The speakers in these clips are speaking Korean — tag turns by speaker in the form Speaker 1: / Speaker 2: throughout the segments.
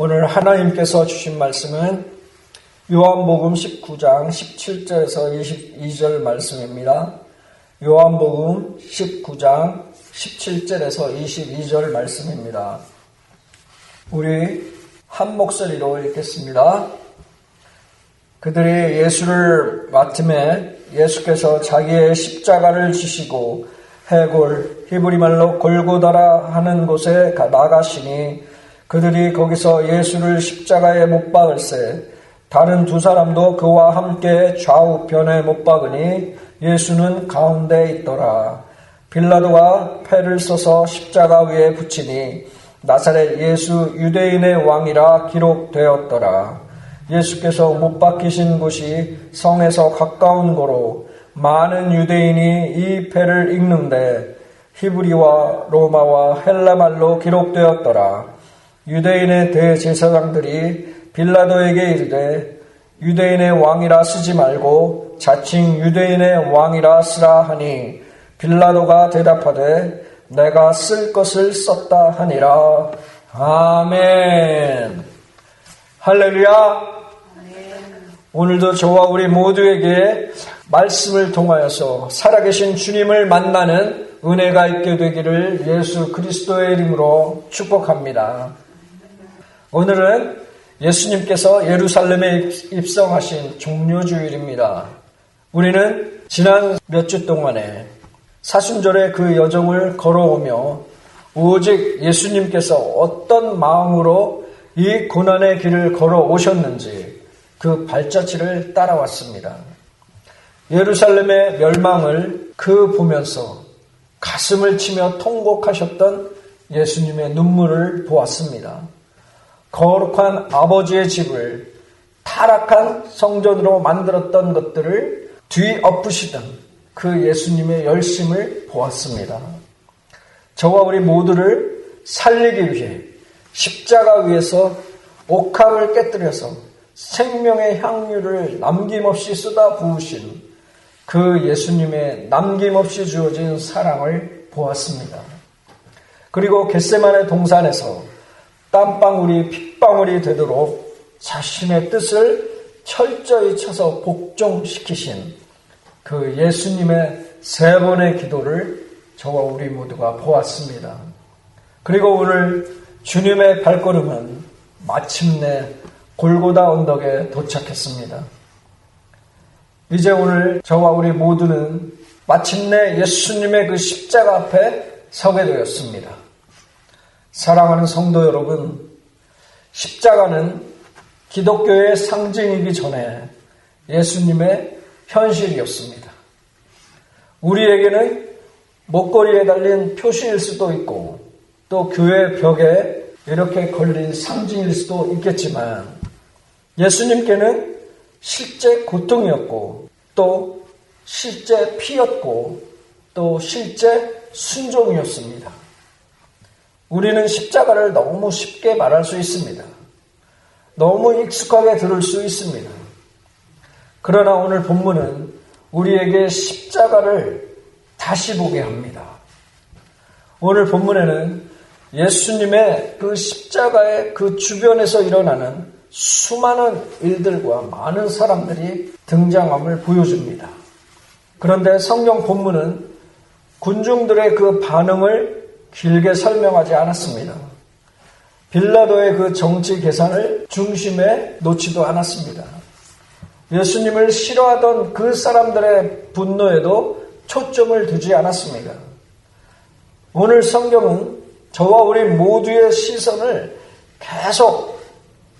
Speaker 1: 오늘 하나님께서 주신 말씀은 요한복음 19장 17절에서 22절 말씀입니다. 요한복음 19장 17절에서 22절 말씀입니다. 우리 한 목소리로 읽겠습니다. 그들이 예수를 맡음에 예수께서 자기의 십자가를 지시고 해골, 히브리 말로 골고다라 하는 곳에 나가시니 그들이 거기서 예수를 십자가에 못 박을세 다른 두 사람도 그와 함께 좌우편에 못 박으니 예수는 가운데 있더라. 빌라도가 패를 써서 십자가 위에 붙이니 나사렛 예수 유대인의 왕이라 기록되었더라. 예수께서 못 박히신 곳이 성에서 가까운 고로 많은 유대인이 이 패를 읽는데 히브리와 로마와 헬라말로 기록되었더라. 유대인의 대제사장들이 빌라도에게 이르되 유대인의 왕이라 쓰지 말고 자칭 유대인의 왕이라 쓰라 하니 빌라도가 대답하되 내가 쓸 것을 썼다 하니라. 아멘. 할렐루야. 오늘도 저와 우리 모두에게 말씀을 통하여서 살아계신 주님을 만나는 은혜가 있게 되기를 예수 그리스도의 이름으로 축복합니다. 오늘은 예수님께서 예루살렘에 입성하신 종료주일입니다. 우리는 지난 몇 주 동안에 사순절의 그 여정을 걸어오며 오직 예수님께서 어떤 마음으로 이 고난의 길을 걸어오셨는지 그 발자취를 따라왔습니다. 예루살렘의 멸망을 보면서 가슴을 치며 통곡하셨던 예수님의 눈물을 보았습니다. 거룩한 아버지의 집을 타락한 성전으로 만들었던 것들을 뒤엎으시던 그 예수님의 열심을 보았습니다. 저와 우리 모두를 살리기 위해 십자가 위에서 옥합을 깨뜨려서 생명의 향유를 남김없이 쏟아 부으신 그 예수님의 남김없이 주어진 사랑을 보았습니다. 그리고 겟세마네 동산에서 땀방울이 핏방울이 되도록 자신의 뜻을 철저히 쳐서 복종시키신 그 예수님의 3번의 기도를 저와 우리 모두가 보았습니다. 그리고 오늘 주님의 발걸음은 마침내 골고다 언덕에 도착했습니다. 이제 오늘 저와 우리 모두는 마침내 예수님의 그 십자가 앞에 서게 되었습니다. 사랑하는 성도 여러분, 십자가는 기독교의 상징이기 전에 예수님의 현실이었습니다. 우리에게는 목걸이에 달린 표시일 수도 있고 또 교회 벽에 이렇게 걸린 상징일 수도 있겠지만 예수님께는 실제 고통이었고 또 실제 피였고 또 실제 순종이었습니다. 우리는 십자가를 너무 쉽게 말할 수 있습니다. 너무 익숙하게 들을 수 있습니다. 그러나 오늘 본문은 우리에게 십자가를 다시 보게 합니다. 오늘 본문에는 예수님의 그 십자가의 그 주변에서 일어나는 수많은 일들과 많은 사람들이 등장함을 보여줍니다. 그런데 성경 본문은 군중들의 그 반응을 길게 설명하지 않았습니다. 빌라도의 그 정치 계산을 중심에 놓지도 않았습니다. 예수님을 싫어하던 그 사람들의 분노에도 초점을 두지 않았습니다. 오늘 성경은 저와 우리 모두의 시선을 계속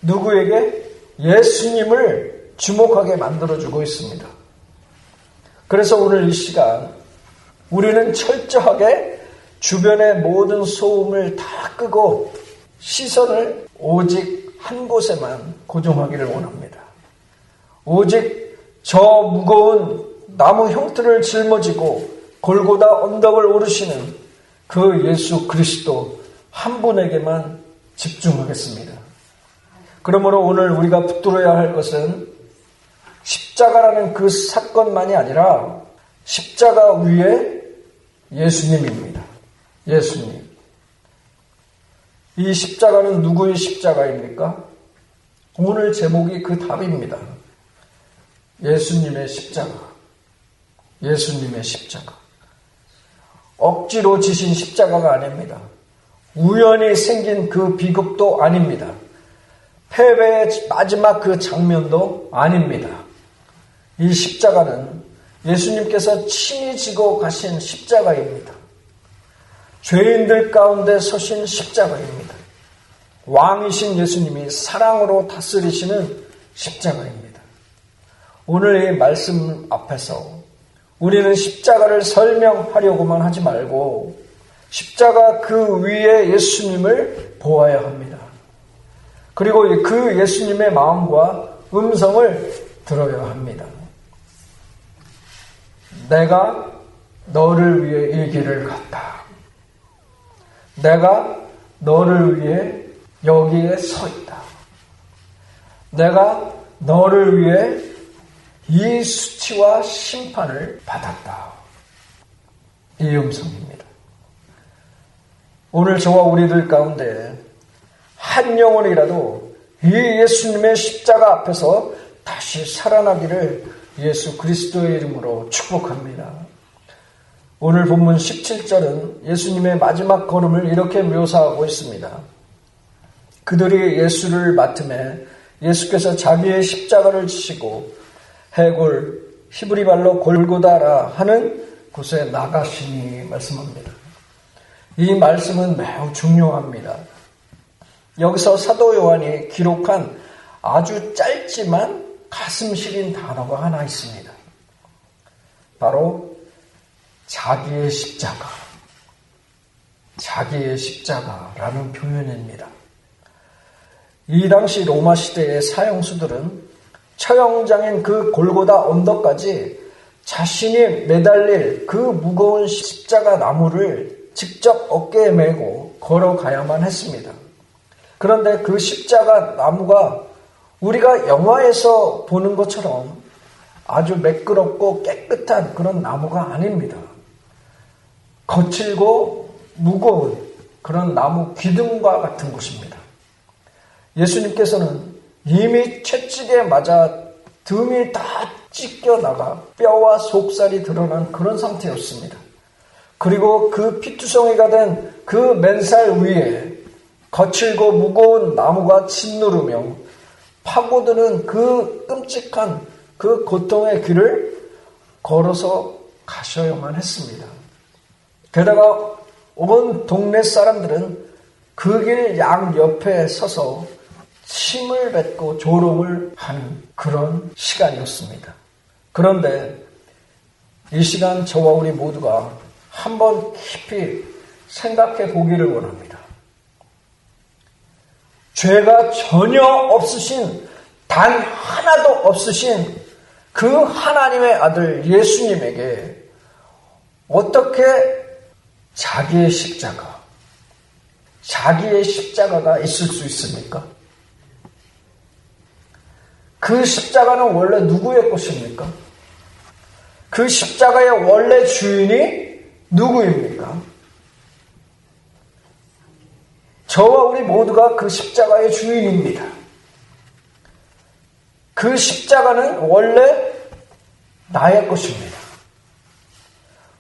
Speaker 1: 누구에게? 예수님을 주목하게 만들어주고 있습니다. 그래서 오늘 이 시간 우리는 철저하게 주변의 모든 소음을 다 끄고 시선을 오직 한 곳에만 고정하기를 원합니다. 오직 저 무거운 나무 형틀을 짊어지고 골고다 언덕을 오르시는 그 예수 그리스도 한 분에게만 집중하겠습니다. 그러므로 오늘 우리가 붙들어야 할 것은 십자가라는 그 사건만이 아니라 십자가 위에 예수님입니다. 예수님. 이 십자가는 누구의 십자가입니까? 오늘 제목이 그 답입니다. 예수님의 십자가. 예수님의 십자가. 억지로 지신 십자가가 아닙니다. 우연히 생긴 그 비극도 아닙니다. 패배의 마지막 그 장면도 아닙니다. 이 십자가는 예수님께서 친히 지고 가신 십자가입니다. 죄인들 가운데 서신 십자가입니다. 왕이신 예수님이 사랑으로 다스리시는 십자가입니다. 오늘 이 말씀 앞에서 우리는 십자가를 설명하려고만 하지 말고 십자가 그 위에 예수님을 보아야 합니다. 그리고 그 예수님의 마음과 음성을 들어야 합니다. 내가 너를 위해 이 길을 갔다. 내가 너를 위해 여기에 서 있다. 내가 너를 위해 이 수치와 심판을 받았다. 이 음성입니다. 오늘 저와 우리들 가운데 한 영혼이라도 이 예수님의 십자가 앞에서 다시 살아나기를 예수 그리스도의 이름으로 축복합니다. 오늘 본문 17절은 예수님의 마지막 걸음을 이렇게 묘사하고 있습니다. 그들이 예수를 맡음에 예수께서 자기의 십자가를 지시고 해골 히브리말로 골고다라 하는 곳에 나가시니 말씀합니다. 이 말씀은 매우 중요합니다. 여기서 사도 요한이 기록한 아주 짧지만 가슴 시린 단어가 하나 있습니다. 바로 자기의 십자가, 자기의 십자가라는 표현입니다. 이 당시 로마 시대의 사형수들은 처형장인 그 골고다 언덕까지 자신이 매달릴 그 무거운 십자가 나무를 직접 어깨에 메고 걸어가야만 했습니다. 그런데 그 십자가 나무가 우리가 영화에서 보는 것처럼 아주 매끄럽고 깨끗한 그런 나무가 아닙니다. 거칠고 무거운 그런 나무 기둥과 같은 것입니다. 예수님께서는 이미 채찍에 맞아 등이 다 찢겨나가 뼈와 속살이 드러난 그런 상태였습니다. 그리고 그 피투성이가 된 그 맨살 위에 거칠고 무거운 나무가 짓누르며 파고드는 그 끔찍한 그 고통의 길을 걸어서 가셔야만 했습니다. 게다가 온 동네 사람들은 그 길 양옆에 서서 침을 뱉고 조롱을 하는 그런 시간이었습니다. 그런데 이 시간 저와 우리 모두가 한번 깊이 생각해 보기를 원합니다. 죄가 전혀 없으신, 단 하나도 없으신 그 하나님의 아들 예수님에게 어떻게 자기의 십자가가 있을 수 있습니까? 그 십자가는 원래 누구의 것입니까? 그 십자가의 원래 주인이 누구입니까? 저와 우리 모두가 그 십자가의 주인입니다. 그 십자가는 원래 나의 것입니다.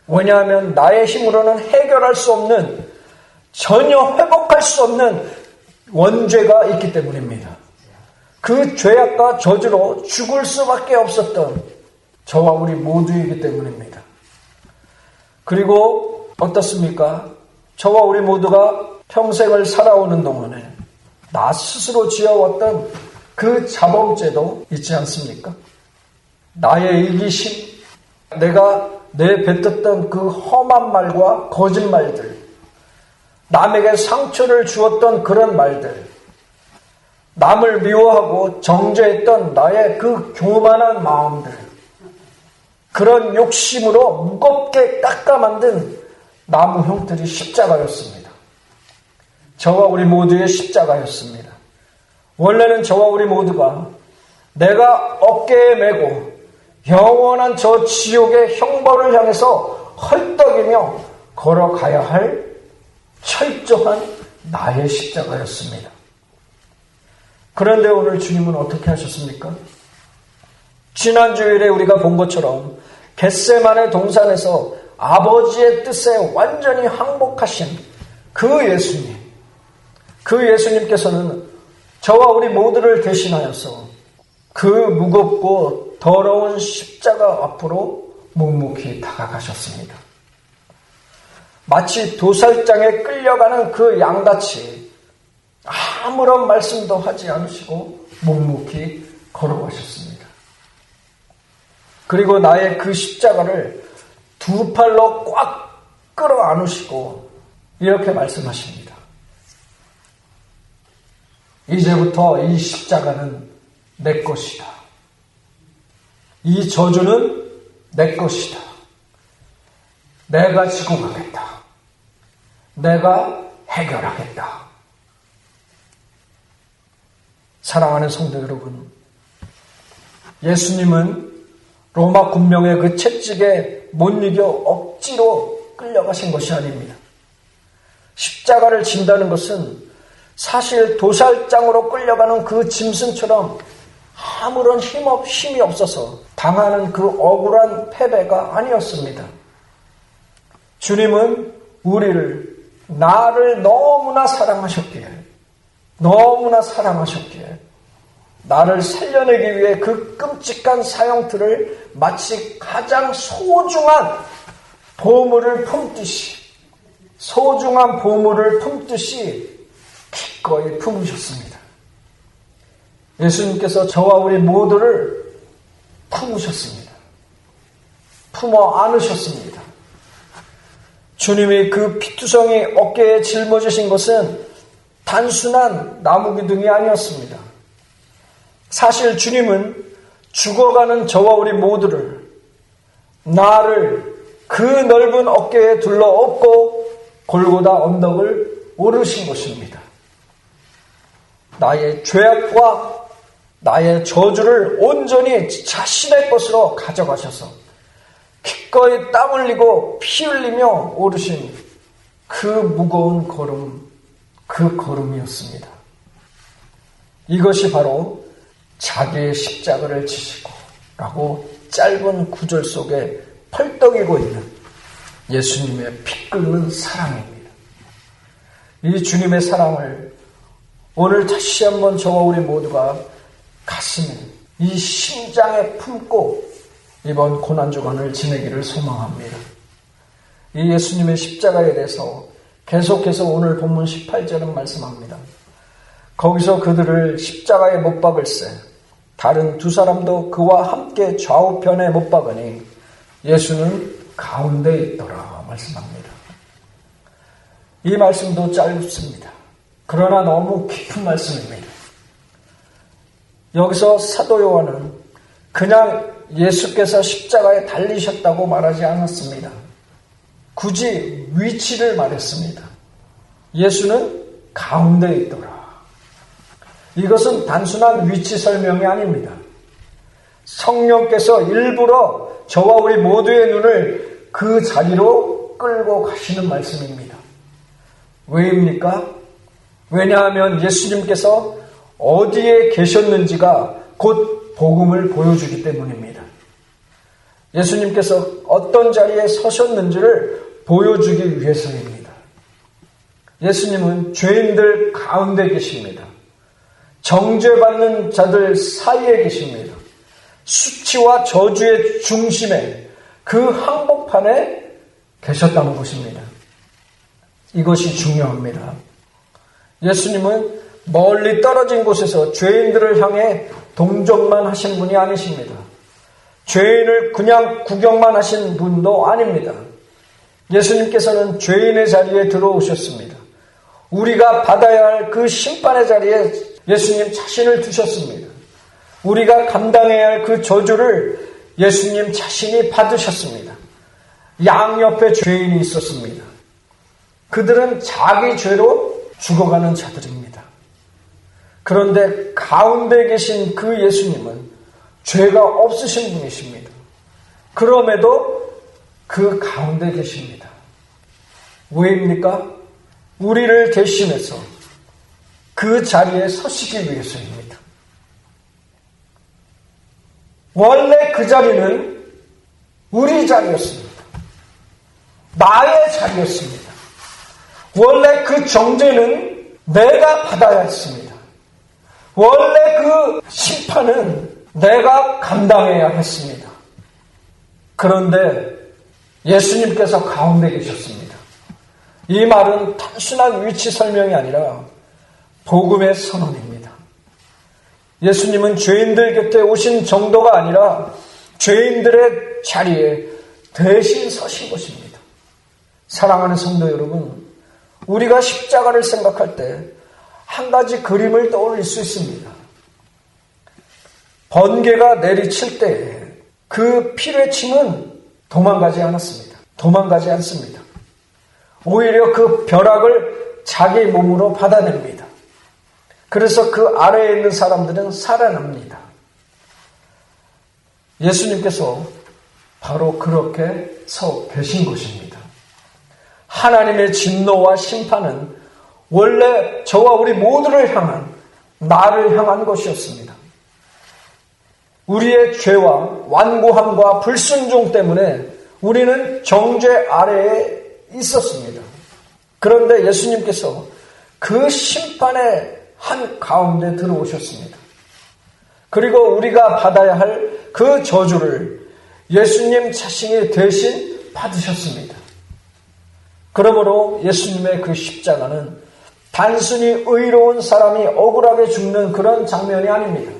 Speaker 1: 왜냐하면 나의 힘으로는 해결할 수 없는, 전혀 회복할 수 없는 원죄가 있기 때문입니다. 그 죄악과 저주로 죽을 수밖에 없었던 저와 우리 모두이기 때문입니다. 그리고 어떻습니까? 저와 우리 모두가 평생을 살아오는 동안에 나 스스로 지어왔던 그 자범죄도 있지 않습니까? 나의 이기심, 내가 내뱉었던 그 험한 말과 거짓말들, 남에게 상처를 주었던 그런 말들, 남을 미워하고 정죄했던 나의 그 교만한 마음들, 그런 욕심으로 무겁게 깎아 만든 나무 형틀이 십자가였습니다. 저와 우리 모두의 십자가였습니다. 원래는 저와 우리 모두가 내가 어깨에 메고 영원한 저 지옥의 형벌을 향해서 헐떡이며 걸어가야 할 철저한 나의 십자가였습니다. 그런데 오늘 주님은 어떻게 하셨습니까? 지난 주일에 우리가 본 것처럼 겟세마네 동산에서 아버지의 뜻에 완전히 항복하신 그 예수님께서는 저와 우리 모두를 대신하여서 그 무겁고 더러운 십자가 앞으로 묵묵히 다가가셨습니다. 마치 도살장에 끌려가는 그 양같이 아무런 말씀도 하지 않으시고 묵묵히 걸어가셨습니다. 그리고 나의 그 십자가를 두 팔로 꽉 끌어안으시고 이렇게 말씀하십니다. 이제부터 이 십자가는 내 것이다. 이 저주는 내 것이다. 내가 지고 가겠다. 내가 해결하겠다. 사랑하는 성도 여러분, 예수님은 로마 군병의 그 채찍에 못 이겨 억지로 끌려가신 것이 아닙니다. 십자가를 진다는 것은 사실 도살장으로 끌려가는 그 짐승처럼 아무런 힘이 없어서 당하는 그 억울한 패배가 아니었습니다. 주님은 나를 너무나 사랑하셨기에 나를 살려내기 위해 그 끔찍한 사형틀을 마치 가장 소중한 보물을 품듯이 기꺼이 품으셨습니다. 예수님께서 저와 우리 모두를 품으셨습니다. 품어 안으셨습니다. 주님이 그 피투성이 어깨에 짊어지신 것은 단순한 나무 기둥이 아니었습니다. 사실 주님은 죽어가는 저와 우리 모두를, 나를 그 넓은 어깨에 둘러엎고 골고다 언덕을 오르신 것입니다. 나의 죄악과 나의 저주를 온전히 자신의 것으로 가져가셔서 기꺼이 땀 흘리고 피 흘리며 오르신 그 무거운 걸음, 그 걸음이었습니다. 이것이 바로 자기의 십자가를 지시고 라고 짧은 구절 속에 펄떡이고 있는 예수님의 피 끓는 사랑입니다. 이 주님의 사랑을 오늘 다시 한번 저와 우리 모두가 가슴에, 이 심장에 품고 이번 고난주간을 지내기를 소망합니다. 이 예수님의 십자가에 대해서 계속해서 오늘 본문 18절은 말씀합니다. 거기서 그들을 십자가에 못 박을세 다른 두 사람도 그와 함께 좌우편에 못 박으니 예수는 가운데 있더라 말씀합니다. 이 말씀도 짧습니다. 그러나 너무 깊은 말씀입니다. 여기서 사도 요한은 그냥 예수께서 십자가에 달리셨다고 말하지 않았습니다. 굳이 위치를 말했습니다. 예수는 가운데 있더라. 이것은 단순한 위치 설명이 아닙니다. 성령께서 일부러 저와 우리 모두의 눈을 그 자리로 끌고 가시는 말씀입니다. 왜입니까? 왜냐하면 예수님께서 어디에 계셨는지가 곧 복음을 보여주기 때문입니다. 예수님께서 어떤 자리에 서셨는지를 보여주기 위해서입니다. 예수님은 죄인들 가운데 계십니다. 정죄받는 자들 사이에 계십니다. 수치와 저주의 중심에 그 한복판에 계셨다는 것입니다. 이것이 중요합니다. 예수님은 멀리 떨어진 곳에서 죄인들을 향해 동정만 하신 분이 아니십니다. 죄인을 그냥 구경만 하신 분도 아닙니다. 예수님께서는 죄인의 자리에 들어오셨습니다. 우리가 받아야 할 그 심판의 자리에 예수님 자신을 두셨습니다. 우리가 감당해야 할 그 저주를 예수님 자신이 받으셨습니다. 양옆에 죄인이 있었습니다. 그들은 자기 죄로 죽어가는 자들입니다. 그런데 가운데 계신 그 예수님은 죄가 없으신 분이십니다. 그럼에도 그 가운데 계십니다. 왜입니까? 우리를 대신해서 그 자리에 서시기 위해서입니다. 원래 그 자리는 우리 자리였습니다. 나의 자리였습니다. 원래 그 정죄는 내가 받아야 했습니다. 원래 그 심판은 내가 감당해야 했습니다. 그런데 예수님께서 가운데 계셨습니다. 이 말은 단순한 위치 설명이 아니라 복음의 선언입니다. 예수님은 죄인들 곁에 오신 정도가 아니라 죄인들의 자리에 대신 서신 것입니다. 사랑하는 성도 여러분, 우리가 십자가를 생각할 때 한 가지 그림을 떠올릴 수 있습니다. 번개가 내리칠 때 그 피뢰침은 도망가지 않았습니다. 도망가지 않습니다. 오히려 그 벼락을 자기 몸으로 받아냅니다. 그래서 그 아래에 있는 사람들은 살아납니다. 예수님께서 바로 그렇게 서 계신 것입니다. 하나님의 진노와 심판은 원래 저와 우리 모두를 향한, 나를 향한 것이었습니다. 우리의 죄와 완고함과 불순종 때문에 우리는 정죄 아래에 있었습니다. 그런데 예수님께서 그 심판의 한 가운데 들어오셨습니다. 그리고 우리가 받아야 할 그 저주를 예수님 자신이 대신 받으셨습니다. 그러므로 예수님의 그 십자가는 단순히 의로운 사람이 억울하게 죽는 그런 장면이 아닙니다.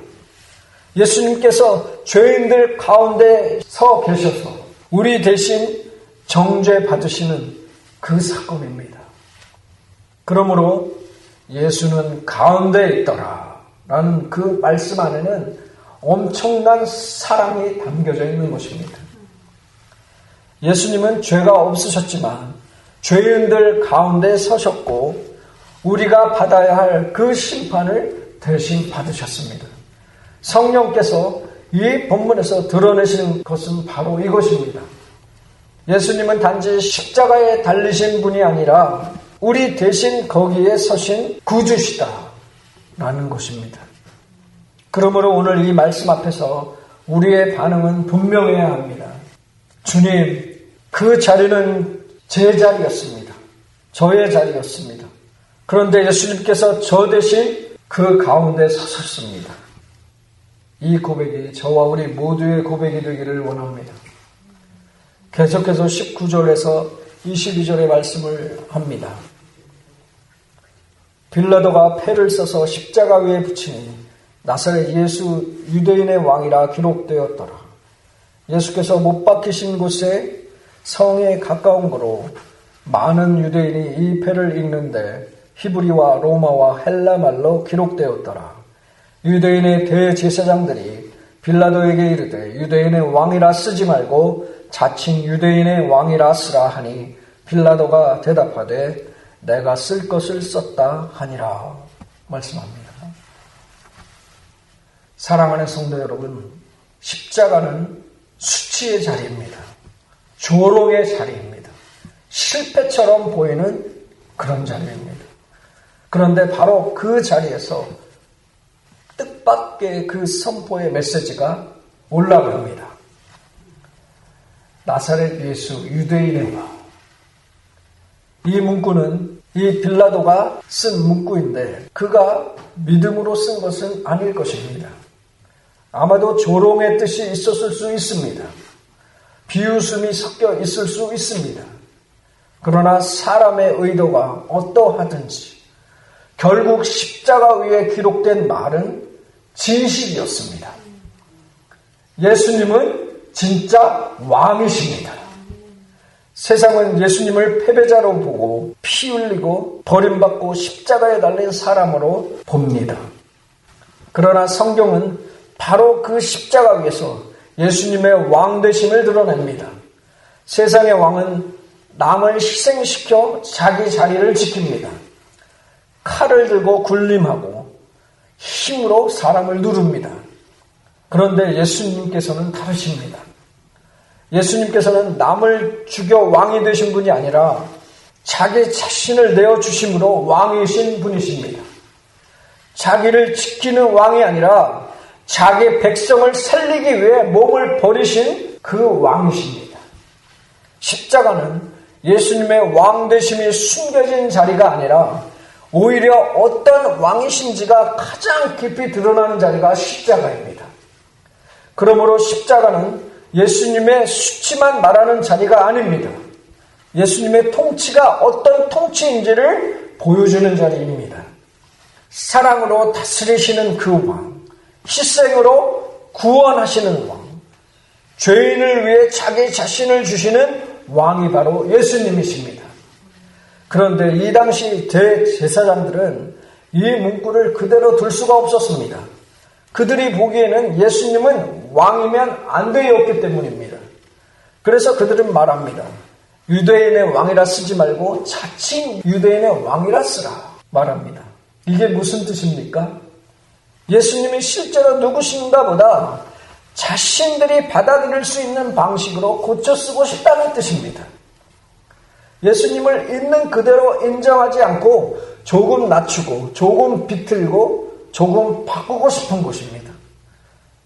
Speaker 1: 예수님께서 죄인들 가운데 서 계셔서 우리 대신 정죄 받으시는 그 사건입니다. 그러므로 예수는 가운데 있더라 라는 그 말씀 안에는 엄청난 사랑이 담겨져 있는 것입니다. 예수님은 죄가 없으셨지만 죄인들 가운데 서셨고 우리가 받아야 할 그 심판을 대신 받으셨습니다. 성령께서 이 본문에서 드러내시는 것은 바로 이것입니다. 예수님은 단지 십자가에 달리신 분이 아니라 우리 대신 거기에 서신 구주시다 라는 것입니다. 그러므로 오늘 이 말씀 앞에서 우리의 반응은 분명해야 합니다. 주님, 그 자리는 제 자리였습니다. 저의 자리였습니다. 그런데 예수님께서 저 대신 그 가운데 서셨습니다. 이 고백이 저와 우리 모두의 고백이 되기를 원합니다. 계속해서 19절에서 22절의 말씀을 합니다. 빌라도가 패를 써서 십자가 위에 붙이니 나사렛 예수 유대인의 왕이라 기록되었더라. 예수께서 못 박히신 곳에 성에 가까운 거로 많은 유대인이 이 패를 읽는데 히브리와 로마와 헬라 말로 기록되었더라. 유대인의 대제사장들이 빌라도에게 이르되 유대인의 왕이라 쓰지 말고 자칭 유대인의 왕이라 쓰라 하니 빌라도가 대답하되 내가 쓸 것을 썼다 하니라 말씀합니다. 사랑하는 성도 여러분, 십자가는 수치의 자리입니다. 조롱의 자리입니다. 실패처럼 보이는 그런 자리입니다. 그런데 바로 그 자리에서 뜻밖의 그 선포의 메시지가 올라갑니다. 나사렛 예수 유대인의 왕. 이 문구는 이 빌라도가 쓴 문구인데 그가 믿음으로 쓴 것은 아닐 것입니다. 아마도 조롱의 뜻이 있었을 수 있습니다. 비웃음이 섞여 있을 수 있습니다. 그러나 사람의 의도가 어떠하든지 결국 십자가 위에 기록된 말은 진실이었습니다. 예수님은 진짜 왕이십니다. 세상은 예수님을 패배자로 보고 피 흘리고 버림받고 십자가에 달린 사람으로 봅니다. 그러나 성경은 바로 그 십자가 위에서 예수님의 왕 되심을 드러냅니다. 세상의 왕은 남을 희생시켜 자기 자리를 지킵니다. 칼을 들고 군림하고 힘으로 사람을 누릅니다. 그런데 예수님께서는 다르십니다. 예수님께서는 남을 죽여 왕이 되신 분이 아니라 자기 자신을 내어주심으로 왕이신 분이십니다. 자기를 지키는 왕이 아니라 자기 백성을 살리기 위해 몸을 버리신 그 왕이십니다. 십자가는 예수님의 왕되심이 숨겨진 자리가 아니라 오히려 어떤 왕이신지가 가장 깊이 드러나는 자리가 십자가입니다. 그러므로 십자가는 예수님의 수치만 말하는 자리가 아닙니다. 예수님의 통치가 어떤 통치인지를 보여주는 자리입니다. 사랑으로 다스리시는 그 왕, 희생으로 구원하시는 왕, 죄인을 위해 자기 자신을 주시는 왕이 바로 예수님이십니다. 그런데 이 당시 대제사장들은 이 문구를 그대로 둘 수가 없었습니다. 그들이 보기에는 예수님은 왕이면 안 되었기 때문입니다. 그래서 그들은 말합니다. 유대인의 왕이라 쓰지 말고 자칭 유대인의 왕이라 쓰라 말합니다. 이게 무슨 뜻입니까? 예수님이 실제로 누구신가 보다 자신들이 받아들일 수 있는 방식으로 고쳐 쓰고 싶다는 뜻입니다. 예수님을 있는 그대로 인정하지 않고 조금 낮추고 조금 비틀고 조금 바꾸고 싶은 것입니다.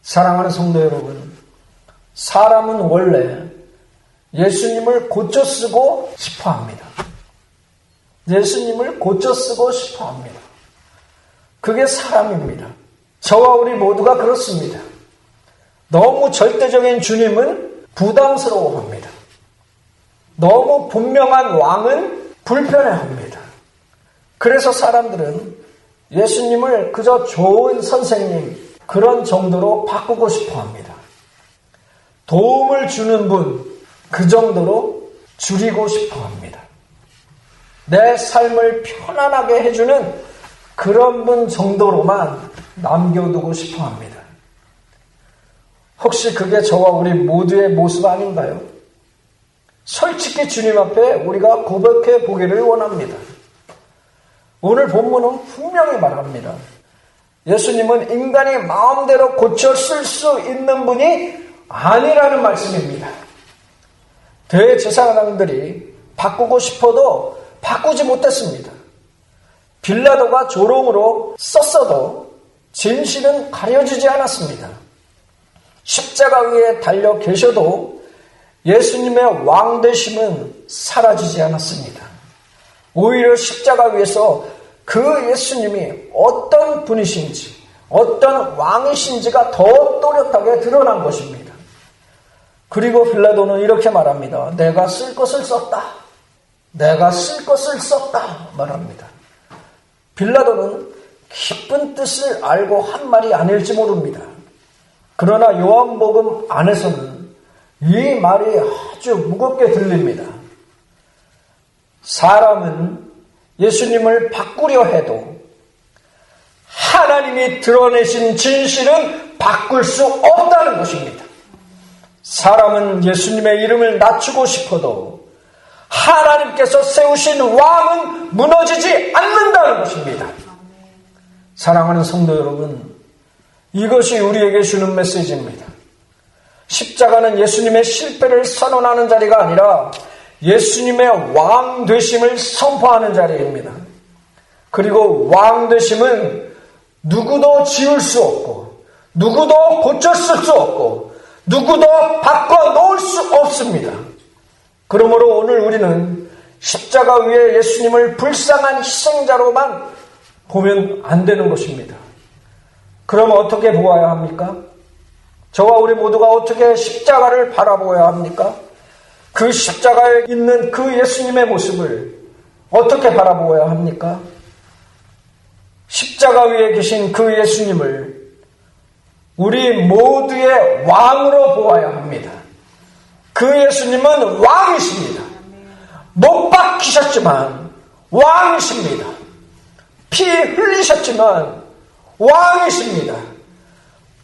Speaker 1: 사랑하는 성도 여러분, 사람은 원래 예수님을 고쳐 쓰고 싶어 합니다. 예수님을 고쳐 쓰고 싶어 합니다. 그게 사람입니다. 저와 우리 모두가 그렇습니다. 너무 절대적인 주님은 부담스러워합니다. 너무 분명한 왕은 불편해합니다. 그래서 사람들은 예수님을 그저 좋은 선생님 그런 정도로 바꾸고 싶어 합니다. 도움을 주는 분 그 정도로 줄이고 싶어 합니다. 내 삶을 편안하게 해주는 그런 분 정도로만 남겨두고 싶어 합니다. 혹시 그게 저와 우리 모두의 모습 아닌가요? 솔직히 주님 앞에 우리가 고백해 보기를 원합니다. 오늘 본문은 분명히 말합니다. 예수님은 인간이 마음대로 고쳐 쓸 수 있는 분이 아니라는 말씀입니다. 대제사장들이 바꾸고 싶어도 바꾸지 못했습니다. 빌라도가 조롱으로 썼어도 진실은 가려지지 않았습니다. 십자가 위에 달려 계셔도 예수님의 왕되심은 사라지지 않았습니다. 오히려 십자가 위에서 그 예수님이 어떤 분이신지, 어떤 왕이신지가 더 또렷하게 드러난 것입니다. 그리고 빌라도는 이렇게 말합니다. 내가 쓸 것을 썼다. 내가 쓸 것을 썼다 말합니다. 빌라도는 깊은 뜻을 알고 한 말이 아닐지 모릅니다. 그러나 요한복음 안에서는 이 말이 아주 무겁게 들립니다. 사람은 예수님을 바꾸려 해도 하나님이 드러내신 진실은 바꿀 수 없다는 것입니다. 사람은 예수님의 이름을 낮추고 싶어도 하나님께서 세우신 왕은 무너지지 않는다는 것입니다. 사랑하는 성도 여러분, 이것이 우리에게 주는 메시지입니다. 십자가는 예수님의 실패를 선언하는 자리가 아니라 예수님의 왕 되심을 선포하는 자리입니다. 그리고 왕 되심은 누구도 지울 수 없고 누구도 고쳤을 수 없고 누구도 바꿔놓을 수 없습니다. 그러므로 오늘 우리는 십자가 위에 예수님을 불쌍한 희생자로만 보면 안 되는 것입니다. 그럼 어떻게 보아야 합니까? 저와 우리 모두가 어떻게 십자가를 바라보아야 합니까? 그 십자가에 있는 그 예수님의 모습을 어떻게 바라보아야 합니까? 십자가 위에 계신 그 예수님을 우리 모두의 왕으로 보아야 합니다. 그 예수님은 왕이십니다. 못 박히셨지만 왕이십니다. 피 흘리셨지만 왕이십니다.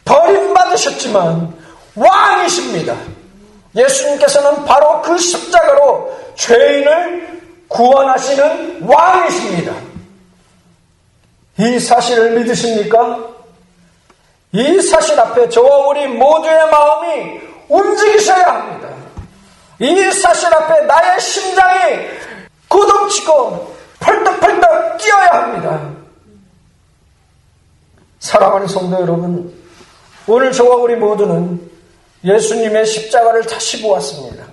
Speaker 1: 버림받으셨지만 왕이십니다. 예수님께서는 바로 그 십자가로 죄인을 구원하시는 왕이십니다. 이 사실을 믿으십니까? 이 사실 앞에 저와 우리 모두의 마음이 움직이셔야 합니다. 이 사실 앞에 나의 심장이 고동치고 펄떡펄떡 뛰어야 합니다. 사랑하는 성도 여러분, 오늘 저와 우리 모두는 예수님의 십자가를 다시 보았습니다.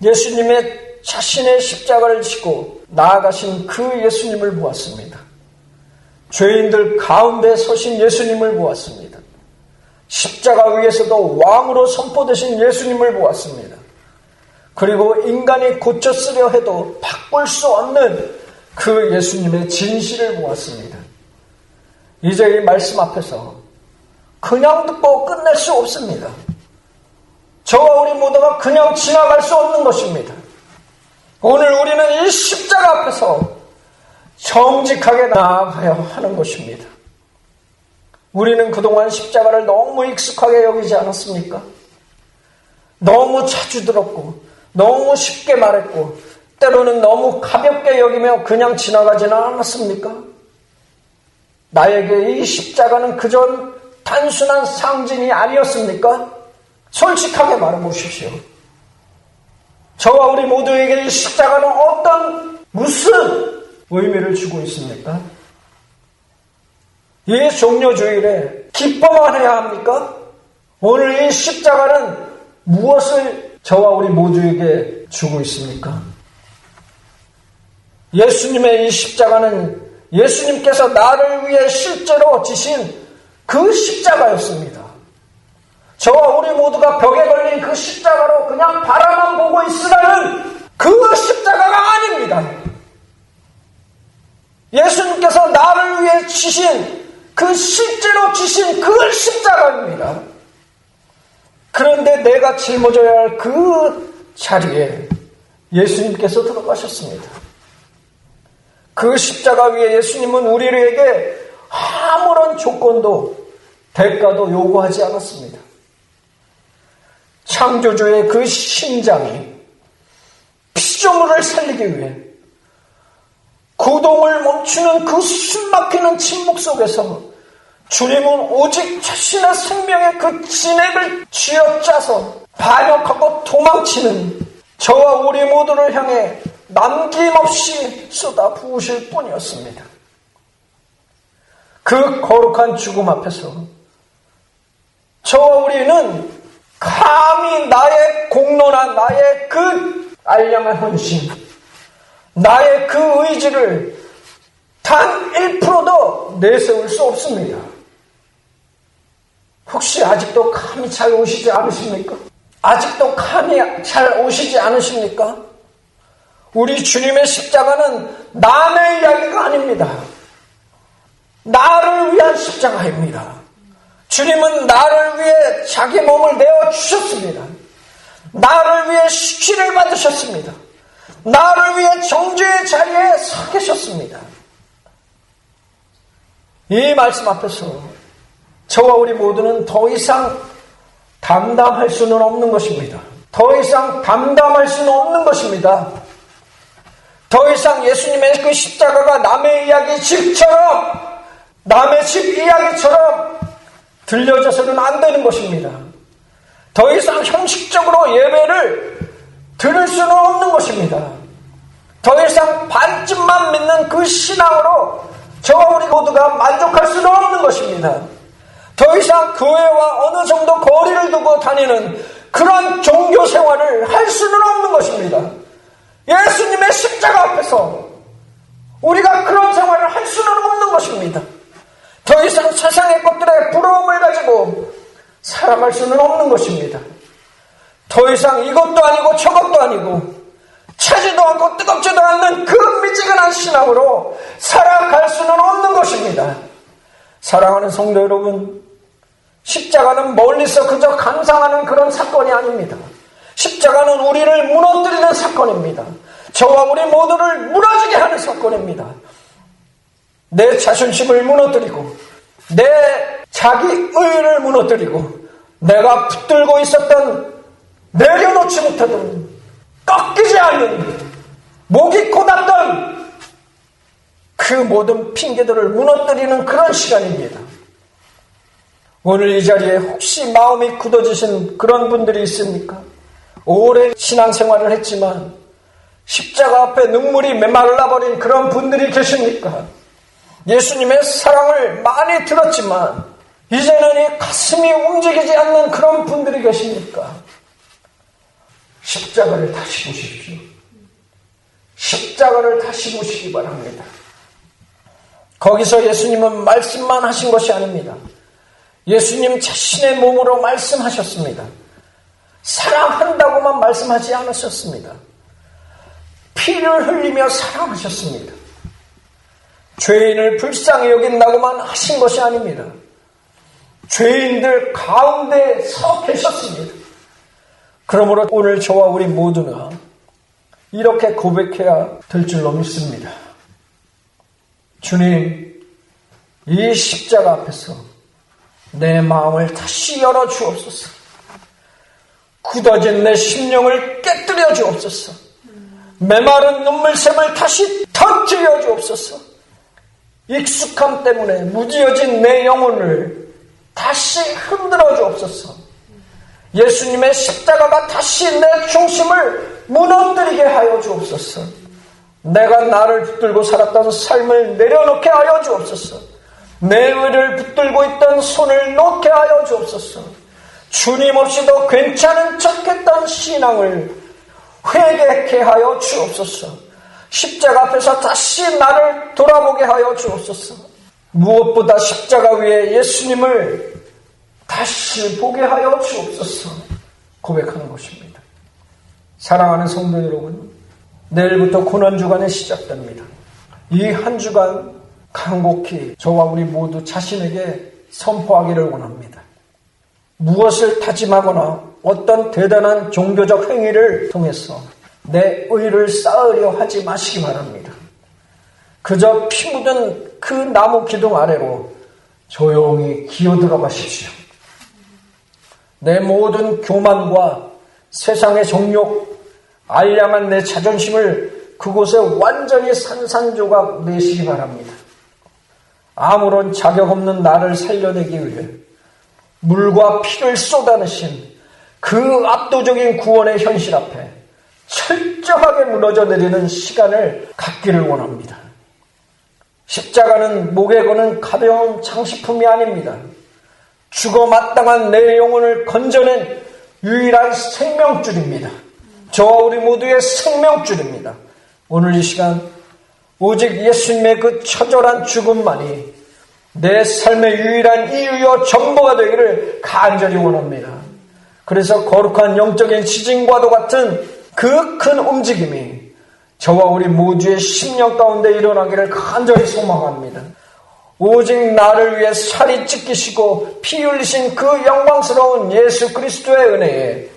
Speaker 1: 예수님의 자신의 십자가를 지고 나아가신 그 예수님을 보았습니다. 죄인들 가운데 서신 예수님을 보았습니다. 십자가 위에서도 왕으로 선포되신 예수님을 보았습니다. 그리고 인간이 고쳐 쓰려 해도 바꿀 수 없는 그 예수님의 진실을 보았습니다. 이제 이 말씀 앞에서 그냥 듣고 끝낼 수 없습니다. 저와 우리 모두가 그냥 지나갈 수 없는 것입니다. 오늘 우리는 이 십자가 앞에서 정직하게 나아가야 하는 것입니다. 우리는 그동안 십자가를 너무 익숙하게 여기지 않았습니까? 너무 자주 들었고 너무 쉽게 말했고 때로는 너무 가볍게 여기며 그냥 지나가지는 않았습니까? 나에게 이 십자가는 그저 단순한 상징이 아니었습니까? 솔직하게 말해보십시오. 저와 우리 모두에게 이 십자가는 무슨 의미를 주고 있습니까? 이 종료주일에 기뻐만 해야 합니까? 오늘 이 십자가는 무엇을 저와 우리 모두에게 주고 있습니까? 예수님의 이 십자가는 예수님께서 나를 위해 실제로 지신 그 십자가였습니다. 저와 우리 모두가 벽에 걸린 그 십자가로 그냥 바라만 보고 있으라는 그 십자가가 아닙니다. 예수님께서 나를 위해 지신 실제로 지신 그 십자가입니다. 그런데 내가 짊어져야 할 그 자리에 예수님께서 들어가셨습니다. 그 십자가 위에 예수님은 우리에게 아무런 조건도 대가도 요구하지 않았습니다. 창조주의 그 심장이 피조물을 살리기 위해 구동을 멈추는 그 숨막히는 침묵 속에서 주님은 오직 자신의 생명의 그 진액을 쥐어짜서 반역하고 도망치는 저와 우리 모두를 향해 남김없이 쏟아 부으실 뿐이었습니다. 그 거룩한 죽음 앞에서 저와 우리는 감히 나의 공로나 나의 그 알량한 헌신, 나의 그 의지를 단 1%도 내세울 수 없습니다. 혹시 아직도 감이 잘 오시지 않으십니까? 아직도 감이 잘 오시지 않으십니까? 우리 주님의 십자가는 남의 이야기가 아닙니다. 나를 위한 십자가입니다. 주님은 나를 위해 자기 몸을 내어주셨습니다. 나를 위해 시키를 받으셨습니다. 나를 위해 정죄의 자리에 서 계셨습니다. 이 말씀 앞에서 저와 우리 모두는 더 이상 담담할 수는 없는 것입니다. 더 이상 담담할 수는 없는 것입니다. 더 이상 예수님의 그 십자가가 남의 이야기 집처럼, 남의 집 이야기처럼 들려져서는 안 되는 것입니다. 더 이상 형식적으로 예배를 드릴 수는 없는 것입니다. 더 이상 반쯤만 믿는 그 신앙으로 저와 우리 모두가 만족할 수는 없는 것입니다. 더 이상 교회와 어느 정도 거리를 두고 다니는 그런 종교 생활을 할 수는 없는 것입니다. 예수님의 십자가 앞에서 우리가 그런 생활을 할 수는 없는 것입니다. 더 이상 세상의 것들의 부러움을 가지고 살아갈 수는 없는 것입니다. 더 이상 이것도 아니고 저것도 아니고 차지도 않고 뜨겁지도 않는 그 미지근한 신앙으로 살아갈 수는 없는 것입니다. 사랑하는 성도 여러분, 십자가는 멀리서 그저 감상하는 그런 사건이 아닙니다. 십자가는 우리를 무너뜨리는 사건입니다. 저와 우리 모두를 무너지게 하는 사건입니다. 내 자존심을 무너뜨리고 내 자기 의의를 무너뜨리고 내가 붙들고 있었던 내려놓지 못하던 꺾이지 않는 목이 곧았던 그 모든 핑계들을 무너뜨리는 그런 시간입니다. 오늘 이 자리에 혹시 마음이 굳어지신 그런 분들이 있습니까? 오랜 신앙생활을 했지만 십자가 앞에 눈물이 메말라버린 그런 분들이 계십니까? 예수님의 사랑을 많이 들었지만 이제는 이 가슴이 움직이지 않는 그런 분들이 계십니까? 십자가를 다시 보십시오. 십자가를 다시 보시기 바랍니다. 거기서 예수님은 말씀만 하신 것이 아닙니다. 예수님 자신의 몸으로 말씀하셨습니다. 사랑한다고만 말씀하지 않으셨습니다. 피를 흘리며 사랑하셨습니다. 죄인을 불쌍히 여긴다고만 하신 것이 아닙니다. 죄인들 가운데 서 계셨습니다. 그러므로 오늘 저와 우리 모두가 이렇게 고백해야 될 줄로 믿습니다. 주님, 이 십자가 앞에서 내 마음을 다시 열어 주옵소서. 굳어진 내 심령을 깨뜨려 주옵소서. 메마른 눈물샘을 다시 터뜨려 주옵소서. 익숙함 때문에 무디어진 내 영혼을 다시 흔들어 주옵소서. 예수님의 십자가가 다시 내 중심을 무너뜨리게 하여 주옵소서. 내가 나를 붙들고 살았던 삶을 내려놓게 하여 주옵소서. 내 의를 붙들고 있던 손을 놓게 하여 주옵소서. 주님 없이도 괜찮은 척했던 신앙을 회개케 하여 주옵소서. 십자가 앞에서 다시 나를 돌아보게 하여 주옵소서. 무엇보다 십자가 위에 예수님을 다시 보게 하여 주옵소서. 고백하는 것입니다. 사랑하는 성도 여러분, 내일부터 고난주간이 시작됩니다. 이 한 주간 간곡히 저와 우리 모두 자신에게 선포하기를 원합니다. 무엇을 다짐하거나 어떤 대단한 종교적 행위를 통해서 내 의를 쌓으려 하지 마시기 바랍니다. 그저 피 묻은 그 나무 기둥 아래로 조용히 기어들어 가십시오. 내 모든 교만과 세상의 정욕, 알량한 내 자존심을 그곳에 완전히 산산조각 내시기 바랍니다. 아무런 자격 없는 나를 살려내기 위해 물과 피를 쏟아내신 그 압도적인 구원의 현실 앞에 철저하게 무너져 내리는 시간을 갖기를 원합니다. 십자가는 목에 거는 가벼운 장식품이 아닙니다. 죽어 마땅한 내 영혼을 건져낸 유일한 생명줄입니다. 저와 우리 모두의 생명줄입니다. 오늘 이 시간 오직 예수님의 그 처절한 죽음만이 내 삶의 유일한 이유요 전부가 되기를 간절히 원합니다. 그래서 거룩한 영적인 지진과도 같은 그 큰 움직임이 저와 우리 모두의 심령 가운데 일어나기를 간절히 소망합니다. 오직 나를 위해 살이 찢기시고 피 흘리신 그 영광스러운 예수 그리스도의 은혜에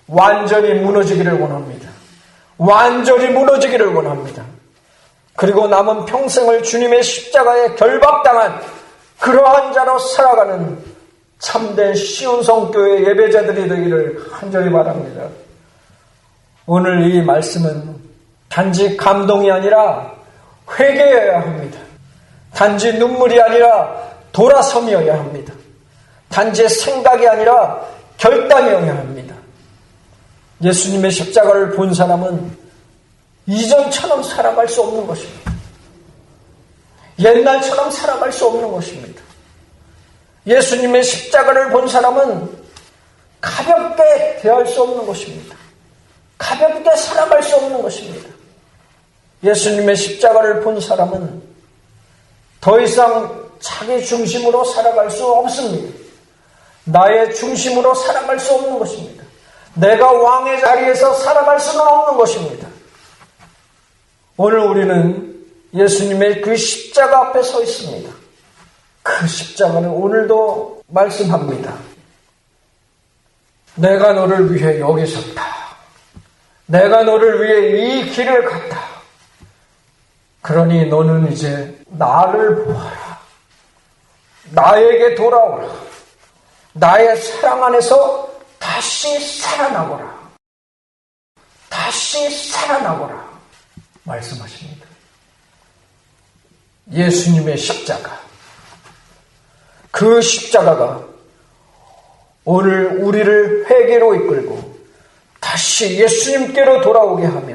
Speaker 1: 완전히 무너지기를 원합니다. 완전히 무너지기를 원합니다. 그리고 남은 평생을 주님의 십자가에 결박당한 그러한 자로 살아가는 참된 시온성교회 예배자들이 되기를 간절히 바랍니다. 오늘 이 말씀은 단지 감동이 아니라 회개여야 합니다. 단지 눈물이 아니라 돌아섬이어야 합니다. 단지 생각이 아니라 결단이어야 합니다. 예수님의 십자가를 본 사람은 이전처럼 살아갈 수 없는 것입니다. 옛날처럼 살아갈 수 없는 것입니다. 예수님의 십자가를 본 사람은 가볍게 대할 수 없는 것입니다. 가볍게 살아갈 수 없는 것입니다. 예수님의 십자가를 본 사람은 더 이상 자기 중심으로 살아갈 수 없습니다. 나의 중심으로 살아갈 수 없는 것입니다. 내가 왕의 자리에서 살아갈 수는 없는 것입니다. 오늘 우리는 예수님의 그 십자가 앞에 서 있습니다. 그 십자가는 오늘도 말씀합니다. 내가 너를 위해 여기 섰다. 내가 너를 위해 이 길을 갔다. 그러니 너는 이제 나를 보아라. 나에게 돌아오라. 나의 사랑 안에서 다시 살아나거라. 다시 살아나거라. 말씀하십니다. 예수님의 십자가. 그 십자가가 오늘 우리를 회개로 이끌고 다시 예수님께로 돌아오게 하며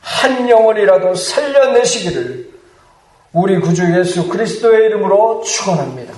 Speaker 1: 한 영혼이라도 살려내시기를 우리 구주 예수 그리스도의 이름으로 축원합니다.